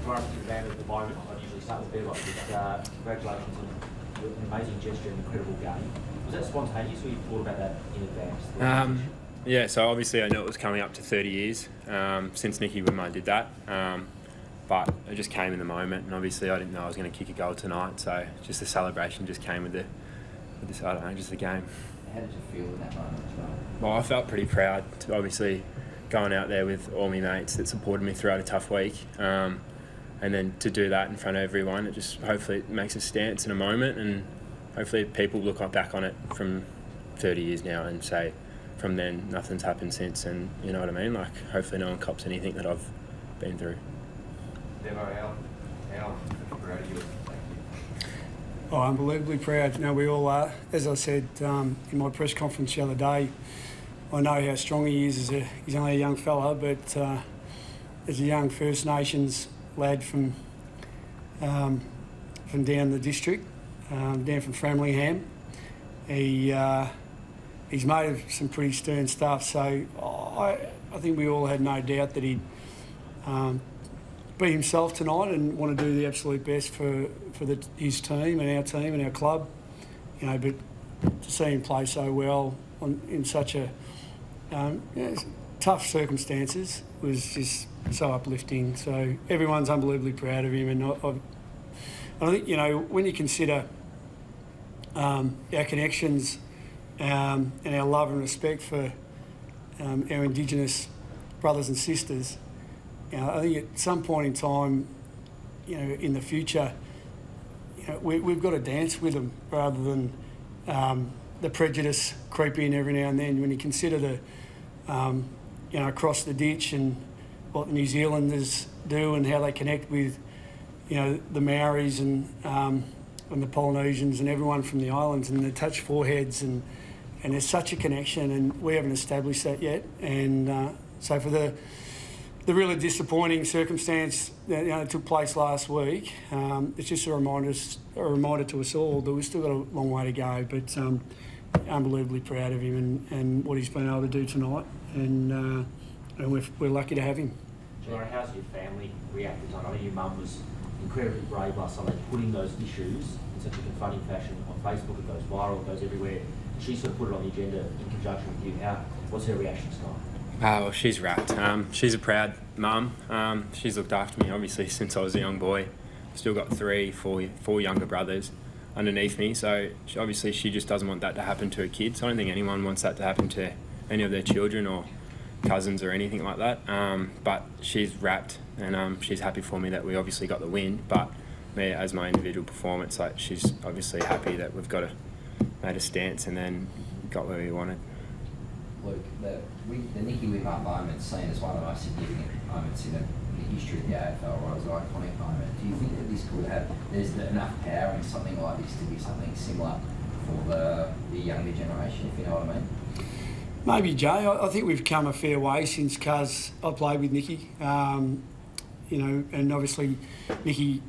Jamarra to the band at the moment. I usually start with Bevo. Congratulations on an amazing gesture and incredible game. Was that spontaneous, or you thought about that in advance? Yeah, so obviously I knew it was coming up to 30 years since Nicky Winmar did that. But it just came in the moment, and obviously I didn't know I was going to kick a goal tonight, so just the celebration just came with this, I don't know, just the game. How did you feel in that moment as well? Well, I felt pretty proud to obviously going out there with all my mates that supported me throughout a tough week, and then to do that in front of everyone, it just hopefully it makes a stance in a moment, and hopefully people look back on it from 30 years now and say, from then nothing's happened since, and you know what I mean? Like, hopefully no one cops anything that I've been through. Bevo, how proud of you? Thank you. Oh, unbelievably proud. You know, we all are. As I said in my press conference the other day, I know how strong he is. He's only a young fella, but as a young First Nations lad from down the district, down from Framlingham, he's made of some pretty stern stuff. So I think we all had no doubt that he'd be himself tonight and want to do the absolute best for his team and our club. You know, but to see him play so well in such a tough circumstances was just so uplifting. So everyone's unbelievably proud of him, and I think, you know, when you consider our connections and our love and respect for our Indigenous brothers and sisters, you know, I think at some point in time, you know, in the future, you know, we've got to dance with them rather than the prejudice creep in every now and then. When you consider the, you know, across the ditch and what the New Zealanders do and how they connect with, you know, the Maoris and the Polynesians and everyone from the islands, and they touch foreheads, and there's such a connection, and we haven't established that yet. And so for the really disappointing circumstance that took place last week, it's just a reminder to us all that we've still got a long way to go. But unbelievably proud of him and what he's been able to do tonight, and we're lucky to have him. Jamarra, how's your family reacted? I know your mum was incredibly brave last Sunday, putting those issues in such a confronting fashion on Facebook. It goes viral, it goes everywhere. She sort of put it on the agenda in conjunction with you. What's her reaction tonight? Well, she's wrapped. She's a proud mum. She's looked after me, obviously, since I was a young boy. Still got four younger brothers underneath me. So obviously she just doesn't want that to happen to her kids. I don't think anyone wants that to happen to any of their children or cousins or anything like that. But she's wrapped, and she's happy for me that we obviously got the win. But me, as my individual performance, like, she's obviously happy that we've made a stance and then got where we wanted. Luke, the Nicky Winmar moment seen as one of the most significant moments in the history of the AFL, right? It was an iconic moment. Do you think that this could have, there's enough power in something like this to be something similar for the younger generation, if you know what I mean? Maybe, Jay. I think we've come a fair way since I played with Nicky. You know, and obviously Nicky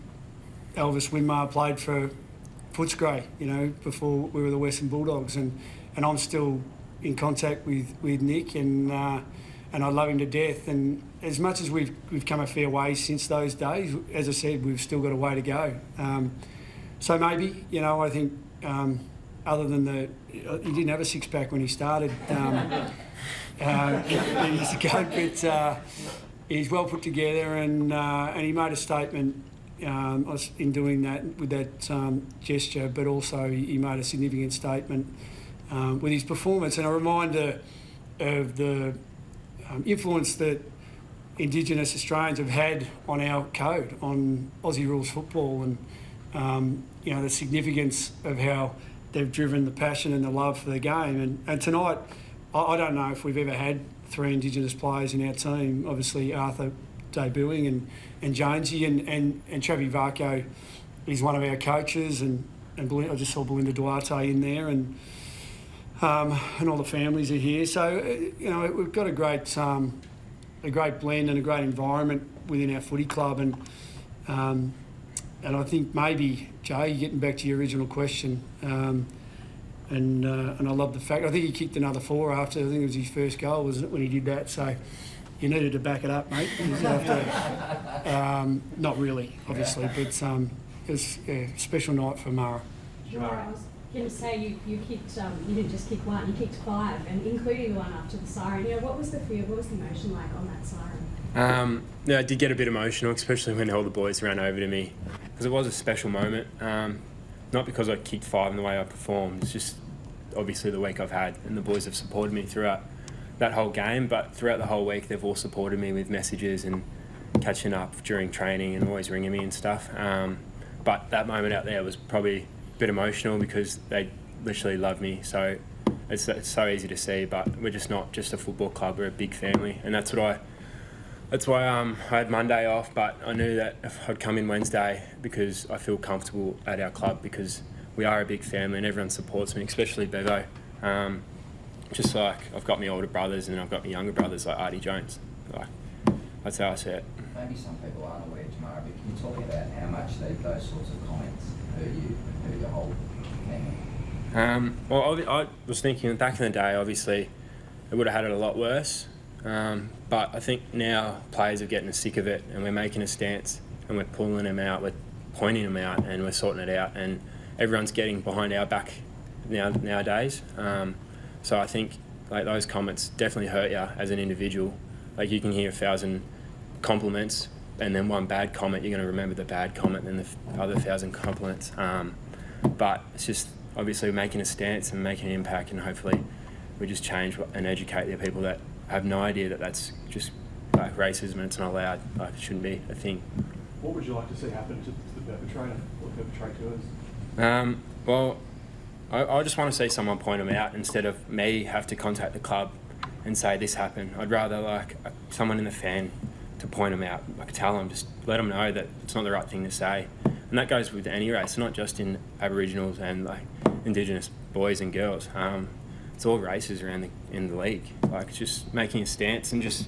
Elvis Winmar played for Footscray, you know, before we were the Western Bulldogs, and I'm still in contact with Nick, and I love him to death. And as much as we've come a fair way since those days, as I said, we've still got a way to go. So maybe, you know, I think other than he didn't have a six-pack when he started years ago, but he's well put together, and he made a statement in doing that with that gesture, but also he made a significant statement with his performance, and a reminder of the influence that Indigenous Australians have had on our code, on Aussie rules football, and you know, the significance of how they've driven the passion and the love for the game. And tonight, I don't know if we've ever had three Indigenous players in our team. Obviously, Arthur debuting and Jonesy and Travi Varco is one of our coaches, and I just saw Belinda Duarte in there, and all the families are here. So you know, we've got a great blend and a great environment within our footy club, and I think maybe, Jay, getting back to your original question, and I love the fact, I think he kicked another four after, I think it was his first goal, wasn't it, when he did that. So you needed to back it up, mate. Not really, obviously, but it was a special night for Mara. Jamarra, I was going to say you kicked, you didn't just kick one, you kicked 5, and including the one after the siren. You know, what was the feel, what was the emotion like on that siren? Yeah, I did get a bit emotional, especially when all the boys ran over to me, because it was a special moment. Not because I kicked 5 in the way I performed, it's just obviously the week I've had, and the boys have supported me throughout that whole game, but throughout the whole week they've all supported me with messages and catching up during training and always ringing me and stuff. But that moment out there was probably a bit emotional because they literally love me, so it's so easy to see, but we're just not just a football club, we're a big family, and that's why I had Monday off, but I knew that if I'd come in Wednesday because I feel comfortable at our club because we are a big family and everyone supports me, especially Bevo. Just like I've got my older brothers and I've got my younger brothers like Artie Jones. Like, that's how I see it. Maybe some people aren't aware, Jamarra, but can you talk about how much those sorts of comments hurt you, hurt your whole family? Well, I was thinking back in the day, obviously, it would have had it a lot worse. But I think now players are getting sick of it and we're making a stance and we're pulling them out, we're pointing them out and we're sorting it out, and everyone's getting behind our back nowadays. So I think like those comments definitely hurt you as an individual. Like you can hear 1,000 compliments and then one bad comment, you're going to remember the bad comment and the other 1,000 compliments. But it's just obviously making a stance and making an impact, and hopefully we just change and educate the people that have no idea that that's just like racism and it's not allowed, like it shouldn't be a thing. What would you like to see happen to the perpetrator or perpetrators? Well, I just want to see someone point them out instead of me have to contact the club and say this happened. I'd rather like someone in the fan to point them out, like tell them, just let them know that it's not the right thing to say. And that goes with any race, not just in Aboriginals and like Indigenous boys and girls. It's all races around in the league. Like it's just making a stance and just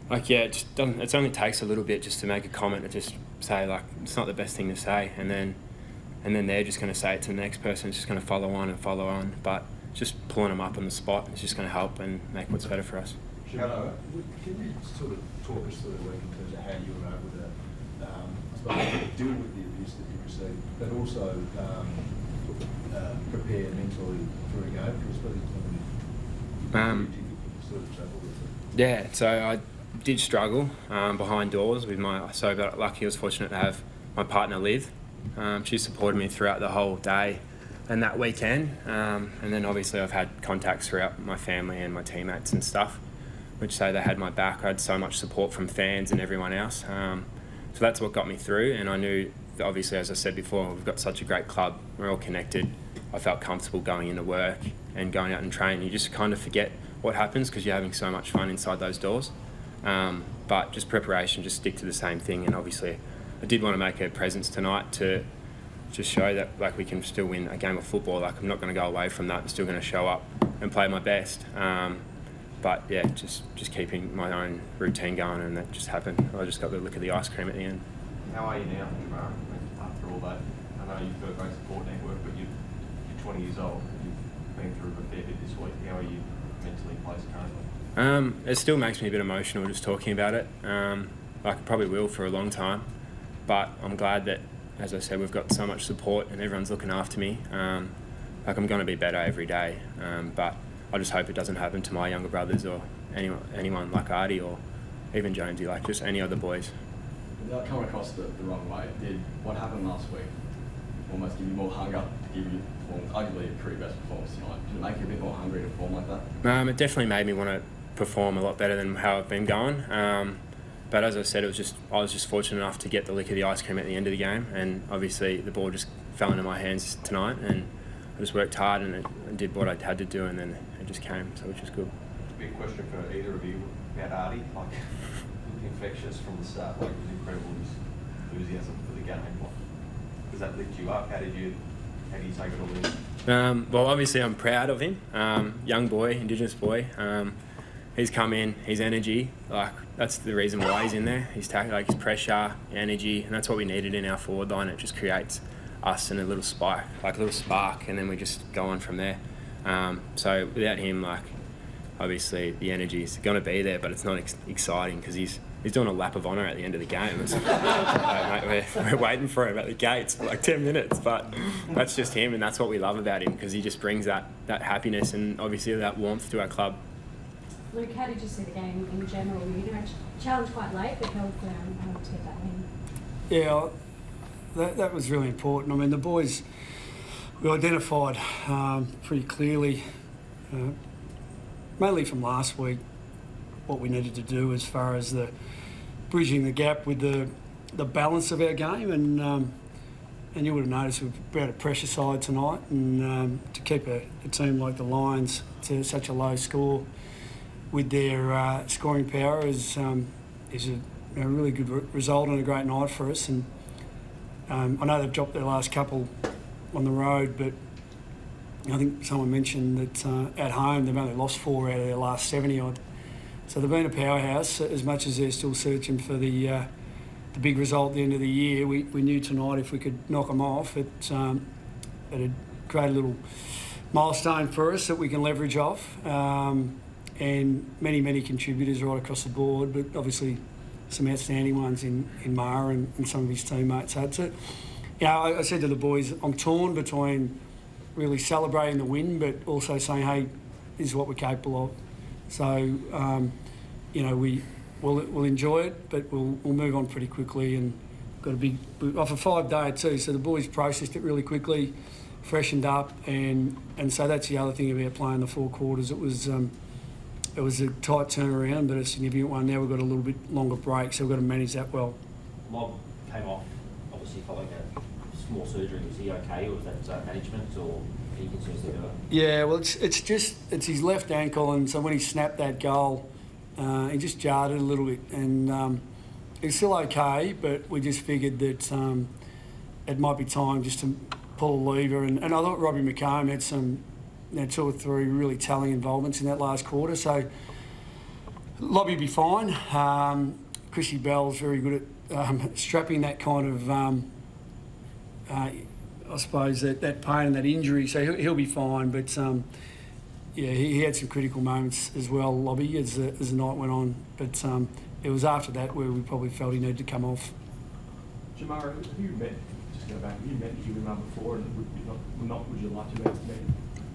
like it only takes a little bit just to make a comment and just say like it's not the best thing to say, and then they're just going to say it to the next person. It's just going to follow on, but just pulling them up on the spot is just going to help and make what's better for us. Hello. Can you sort of talk us through the week in terms of how you were able to, I suppose, deal with the abuse that you received, but also prepare mentally for a game? Because I suppose it's something you sort of struggle with it. Yeah, so I did struggle behind doors with so I got lucky. I was fortunate to have my partner Liv. She supported me throughout the whole day and that weekend, and then obviously I've had contacts throughout my family and my teammates and stuff, which say they had my back. I had so much support from fans and everyone else, so that's what got me through. And I knew that obviously, as I said before, we've got such a great club, we're all connected. I felt comfortable going into work and going out and training. You just kind of forget what happens because you're having so much fun inside those doors, but just preparation, just stick to the same thing. And obviously I did want to make a presence tonight to just show that like we can still win a game of football. Like I'm not going to go away from that. I'm still going to show up and play my best. But yeah, just keeping my own routine going, and that just happened. I just got the lick of the ice cream at the end. How are you now, Jamarra, after all that? I know you've got a great support network, but you're 20 years old. You've been through a fair bit this week. How are you mentally placed currently? It still makes me a bit emotional just talking about it. Like I probably will for a long time. But I'm glad that, as I said, we've got so much support and everyone's looking after me. Like I'm going to be better every day. But I just hope it doesn't happen to my younger brothers or anyone like Artie or even Jonesy, like just any other boys. Without coming across the wrong way, did what happened last week almost give you more hunger to give you arguably a career best performance tonight? Did it make you a bit more hungry to perform like that? It definitely made me want to perform a lot better than how I've been going. But as I said, I was just fortunate enough to get the lick of the ice cream at the end of the game, and obviously the ball just fell into my hands tonight, and I just worked hard and did what I had to do, and then it just came, so which was good. Big question for either of you about Artie, like infectious from the start, like it was incredible his enthusiasm for the game. Does that lift you up? How do you take it all in? Well, obviously I'm proud of him. Young boy, Indigenous boy. He's come in, his energy, like that's the reason why he's in there. He's like his pressure, energy, and that's what we needed in our forward line. It just creates us and a little spark, and then we just go on from there. So without him, like obviously the energy is going to be there, but it's not exciting because he's doing a lap of honour at the end of the game. It's, mate, we're waiting for him at the gates for like 10 minutes, but that's just him, and that's what we love about him because he just brings that happiness and obviously that warmth to our club. Luke, how did you see the game in general? You know, challenged quite late, but held firm to get that win. Yeah, that was really important. I mean, the boys, we identified pretty clearly, mainly from last week, what we needed to do as far as the bridging the gap with the balance of our game, and you would have noticed we've brought a pressure side tonight, and to keep a team like the Lions to such a low score with their scoring power is a really good result and a great night for us. And I know they've dropped their last couple on the road, but I think someone mentioned that at home they've only lost 4 out of their last 70 odd. So they've been a powerhouse. As much as they're still searching for the big result at the end of the year, we knew tonight if we could knock them off, it'd create a little milestone for us that we can leverage off. And many contributors right across the board, but obviously some outstanding ones in Mara and some of his teammates. So it's I said to the boys, I'm torn between really celebrating the win, but also saying, hey, this is what we're capable of. So, we'll enjoy it, but we'll move on pretty quickly, and got a big off a 5-day too. So the boys processed it really quickly, freshened up, and so that's the other thing about playing the 4 quarters. It was a tight turnaround, but a significant one. Now we've got a little bit longer break, so we've got to manage that well. Lob came off, obviously following a small surgery. Was he okay, or was that management, or any concerns there? Yeah, well, it's his left ankle, and so when he snapped that goal, he just jarred it a little bit, and it's still okay, but we just figured that it might be time just to pull a lever, and I thought Robbie McComb had some 2 or 3 really telling involvements in that last quarter, so Lobby will be fine. Chrissy Bell's very good at strapping that kind of I suppose that pain and that injury, so he'll be fine. But he had some critical moments as well, Lobby, as the night went on. But it was after that where we probably felt he needed to come off. Jamarra, have you met? Just go back. Have you met Winmar before, and would you like to meet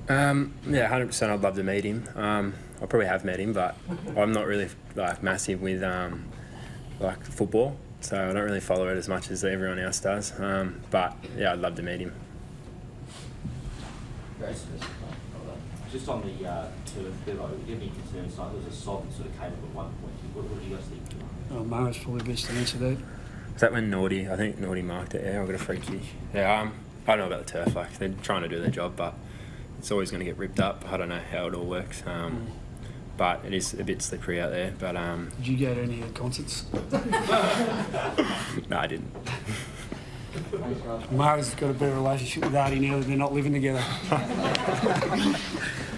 him? Yeah, 100%. I'd love to meet him. I probably have met him, but I'm not really massive with football. So I don't really follow it as much as everyone else does. But yeah, I'd love to meet him. Just on the turf, Bevo, do you have any concerns? Like, there was a sod that sort of came up at one point. What do you guys think? Oh, Mara's probably best to answer that. Is that when I think Naughty marked it? Yeah, I got a free kick. Yeah, I don't know about the turf. Like, they're trying to do their job, but it's always going to get ripped up. I don't know how it all works. But it is a bit slippery out there. But did you go to any concerts? No, I didn't. Mara's got a better relationship with Artie now that they're not living together.